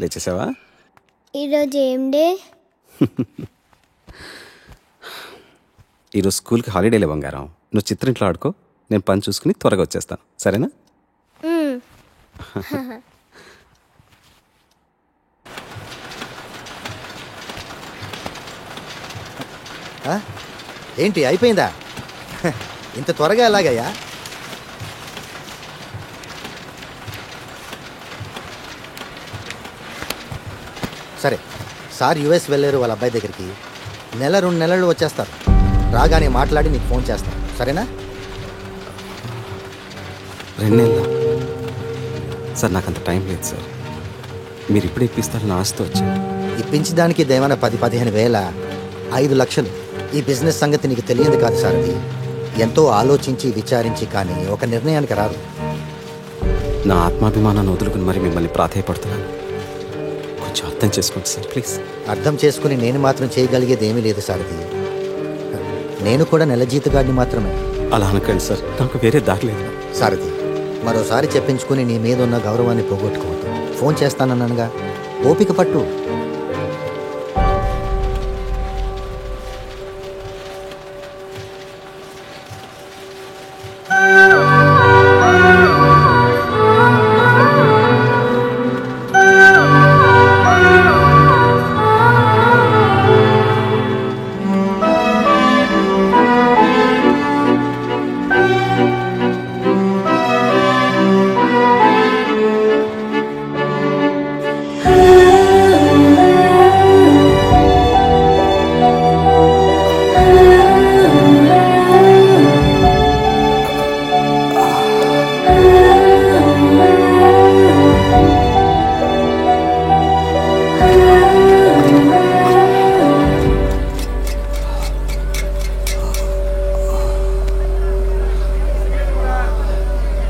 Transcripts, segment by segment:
లేచేసావా? ఈరోజు ఏం డే? ఈరోజు స్కూల్కి హాలిడేలే బంగారం. నువ్వు చిత్రింట్లో ఆడుకో, నేను పని చూసుకుని త్వరగా వచ్చేస్తాను, సరేనా? ఏంటి అయిపోయిందా? ఇంత త్వరగా ఎలాగయ్యా? సరే, సార్ యుఎస్ వెళ్ళారు వాళ్ళ అబ్బాయి దగ్గరికి. 1-2 నెలలు వచ్చేస్తారు. రాగానే మాట్లాడి నీకు ఫోన్ చేస్తాను, సరేనా? 2 నెలలా? సార్ నాకు అంత టైం లేదు సార్. మీరు ఇప్పుడు ఇప్పిస్తారని ఆశతో వచ్చాను. ఇప్పించడానికి దేవన 10-15 వేల 5 లక్షలు. ఈ బిజినెస్ సంగతి నీకు తెలియదు కాదు సార్. అది ఎంతో ఆలోచించి విచారించి కానీ ఒక నిర్ణయానికి రాదు. నా ఆత్మాభిమానాన్ని వదులుకుని మరి మిమ్మల్ని ప్రాధేయపడుతున్నాను. కొంచెం అర్థం చేసుకోండి సార్, ప్లీజ్. అర్థం చేసుకుని నేను మాత్రం చేయగలిగేది ఏమీ లేదు సార్. అది నేను కూడా నెల జీతగాడిని మాత్రమే. అలా అనకండి సార్, నాకు వేరే దారి లేదు. సారథి, మరోసారి చెప్పించుకుని నీ మీద ఉన్న గౌరవాన్ని పోగొట్టుకోవద్దు. ఫోన్ చేస్తానన్నానుగా, ఓపిక పట్టు.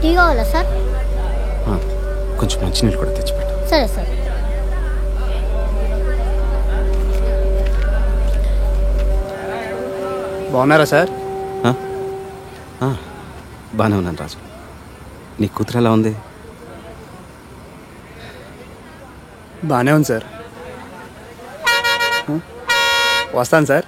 టీ కావాలా సార్? కొంచెం మంచినీళ్ళు కూడా తెచ్చిపెట్టు. సరే సార్. బాగున్నారా సార్? బాగానే ఉన్నాను రాజు. నీ కూతురు ఎలా ఉంది? బాగానే ఉంది సార్. వస్తాను సార్.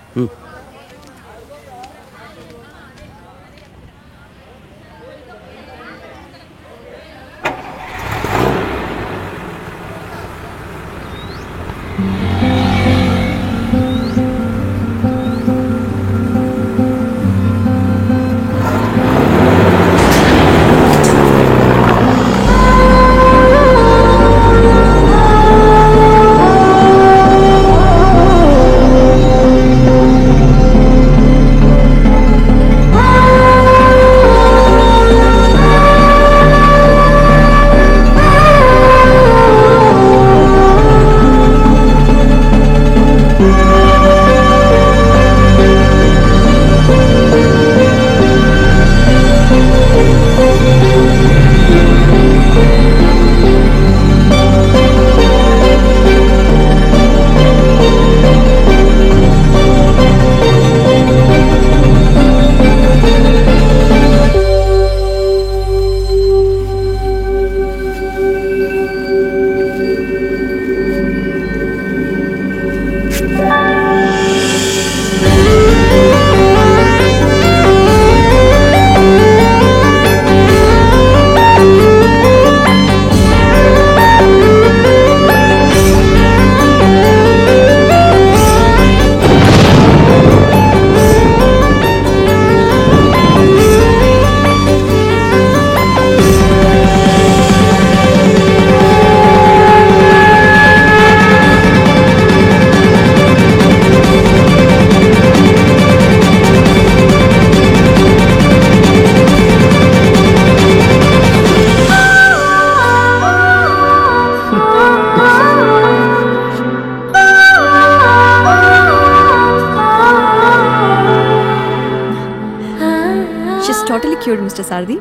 క్యూర్డ్ మిస్టర్ సారథి.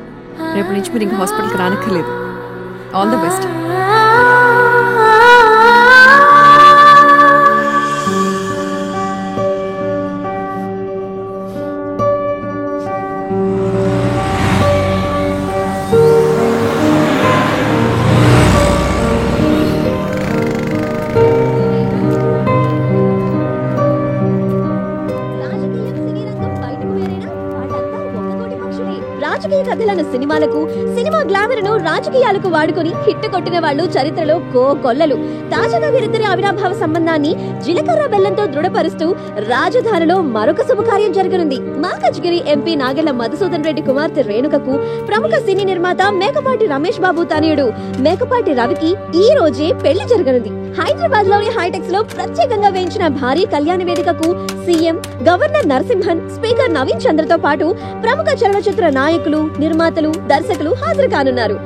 రేపు నుంచి మీరు ఇంకా హాస్పిటల్కి రానక్కర్లేదు. All the best. రాజకీయ కథలను సినిమాలకు, సినిమా గ్లామర్ ను రాజకీయాలకు వాడుకొని హిట్ కొట్టిన వాళ్ళు చరిత్రలో కొల్లలు. తాజాగా వీరిద్దరి అవినాభావ సంబంధాన్ని జీలకర్ర బెల్లంతో దృఢపరుస్తూ రాజధానిలో మరొక శుభకార్యం జరగనుంది. మాకజ్గిరి ఎంపీ నాగెళ్ల మధుసూదన్ రెడ్డి కుమార్తె రేణుకకు ప్రముఖ సినీ నిర్మాత మేకపాటి రమేష్ బాబు తనయుడు మేకపాటి రవికి ఈ రోజే పెళ్లి జరగనుంది. హైదరాబాద్ లోని హైటెక్స్ లో ప్రత్యేకంగా వేయించిన భారీ కళ్యాణ వేదికకు CM, governor Narasimhan, speaker Naveen చంద్రతో పాటు ప్రముఖ చలనచిత్ర నాయకులు, నిర్మాతలు, దర్శకులు హాజరు కానున్నారు.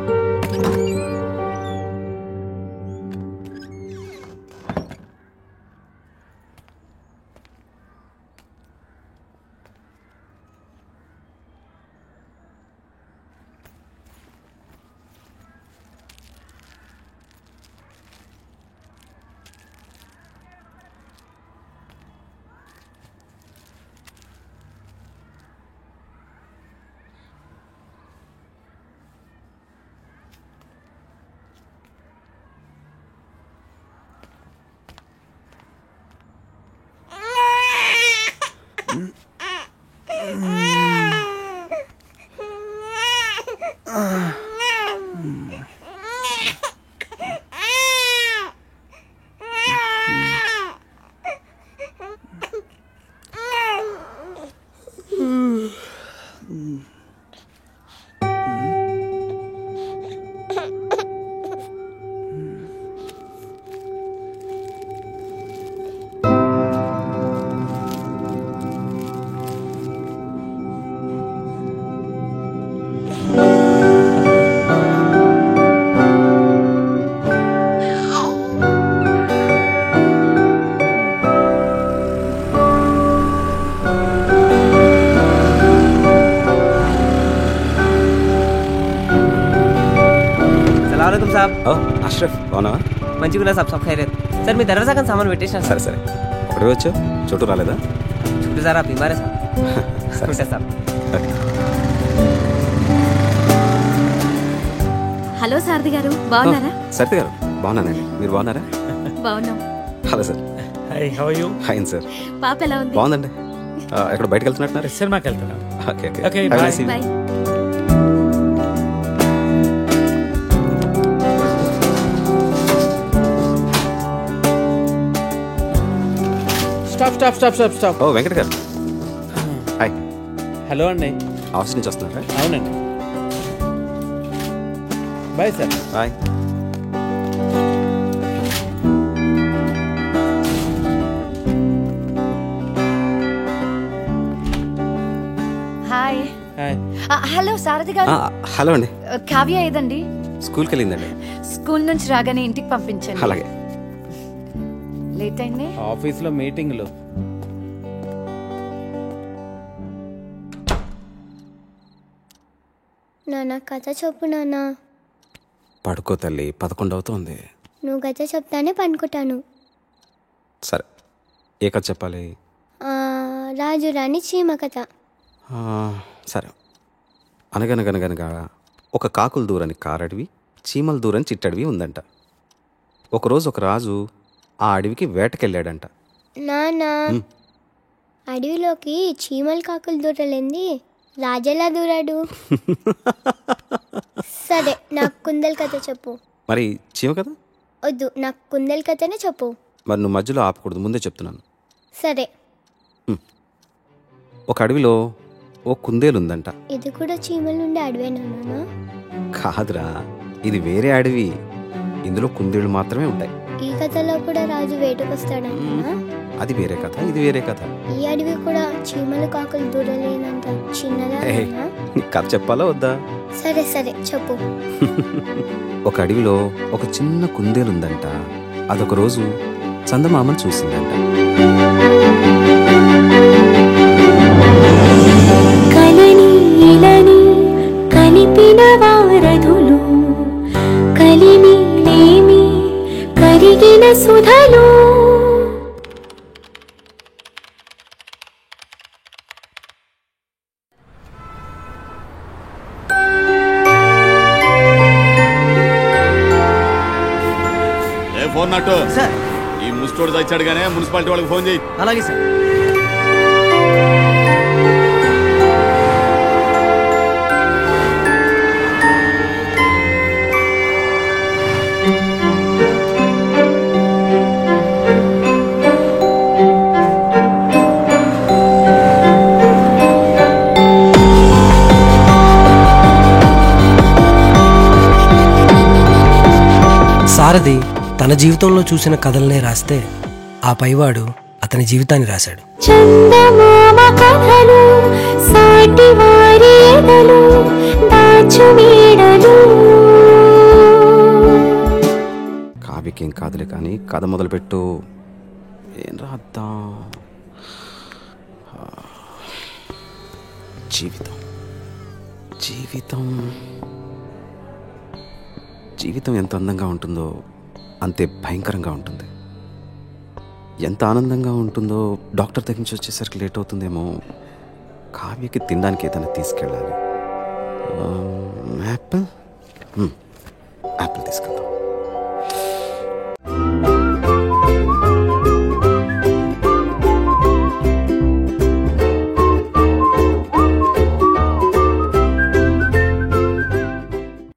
అష్రఫ్ అవునా? మంచిగా సబ్ సబ్ ఖైరేత్ సార్. మీ దర్వాజా కానీ సామాన్ పెట్టేసాను. సరే సరే, ఒకటి వచ్చు. చుట్టూ రాలేదా? చుట్టూ సార్ బీమారే సార్. ఉంటా సార్. హలో సారథి గారు, బాగున్నారా? సరిత గారు బాగున్నానండి, మీరు బాగున్నారా? బాగున్నాం. Hello sir. Hi, how are you? Hi sir. పాప ఎలా ఉంది? బాగుందండి. ఎక్కడ బయటకు వెళ్తున్నట్టున్నారు? సినిమాకి వెళ్తున్నాం. Okay okay. Okay, Have a bye. nice evening. Bye. Stop. ఓ వెంకట గారు, హాయ్. హలో అండి. ఆఫీస్ నుంచి వస్తున్నారా? అవునండి. Bye sir. Bye. Hi. Hi. Hello Sarathi గారు. హలో అండి. కావ్య ఏదండి? స్కూల్కి వెళ్ళిందండి. స్కూల్ నుంచి రాగానే ఇంటికి పంపించండి. అలాగే. లేట్ అయింది. ఆఫీస్లో మీటింగ్లు. నాన్న కథ చెప్పు నాన్న. పడుకో తల్లి, 11 అవుతోంది. నువ్వు కథ చెప్తానే పనుకుంటాను. సరే, ఏ కథ చెప్పాలి? రాజు రాణి చీమ కథ. సరే. అనగనగనగనగా ఒక కాకులు దూరని కారడవి, చీమల దూరని చిట్టడవి ఉందంట. ఒకరోజు ఒక రాజు ఆ అడవికి వేటకెళ్ళాడంట. నాన్న, అడవిలోకి చీమలు కాకులు దూరలేంది, రాజెలా దూరాడు? సరే, నాకు కుందేలు కథ చెప్పు. మరి చీమ కదా? వద్దు, నాకు కుందేలు కథనే చెప్పు. మరి నువ్వు మధ్యలో ఆపకూడదు, ముందే చెప్తున్నాను. సరే. ఒక అడవిలో ఓ కుందేలుందంట. ఇది కూడా చీమల నుండి అడవేనా నాన్న? కాదురా, ఇది వేరే అడవి. ఇందులో కుందేళ్ళు మాత్రమే ఉంటాయి. ఈ కథలో కూడా రాజు వేటకొస్తాడన్నా? అది వేరే కథ, ఇది వేరే కథ. ఈ అడవి కూడా చీమలు కాకులు దూరలేనంత చిన్నదా? నీకు కథ చెప్పాలా వద్దా? సరే సరే చెప్పు. ఒక అడవిలో ఒక చిన్న కుందేలుందంట. అదొక రోజు చందమామను చూసిందంట. కలని ఇలని కలిగిన వారధులు కలిమి లేమి కరిగిన సుధలు. ఫోన్ నట్టు సార్, ఈ ముస్టోడు తెచ్చాడు కానీ మున్సిపాలిటీ వాళ్ళకి ఫోన్ చేయి. అలాగే సార్. సారథి తన జీవితంలో చూసిన కథలనే రాస్తే ఆ పైవాడు అతని జీవితాన్ని రాశాడు. చందమామ కథలు సాటి వారి ఎదలు దాచు నీడలు. కావ్యకేం కాదులే కానీ కథ మొదలుపెట్టు. ఏం రాద్దాం? జీవితం జీవితం జీవితం ఎంత అందంగా ఉంటుందో అంతే భయంకరంగా ఉంటుంది. ఎంత ఆనందంగా ఉంటుందో డాక్టర్ దగ్గర నుంచి వచ్చేసరికి లేట్ అవుతుందేమో. కావ్యకి తినడానికి ఏదైనా తీసుకెళ్ళాలి. యాపిల్ యాపిల్ తీసుకెళ్తాం.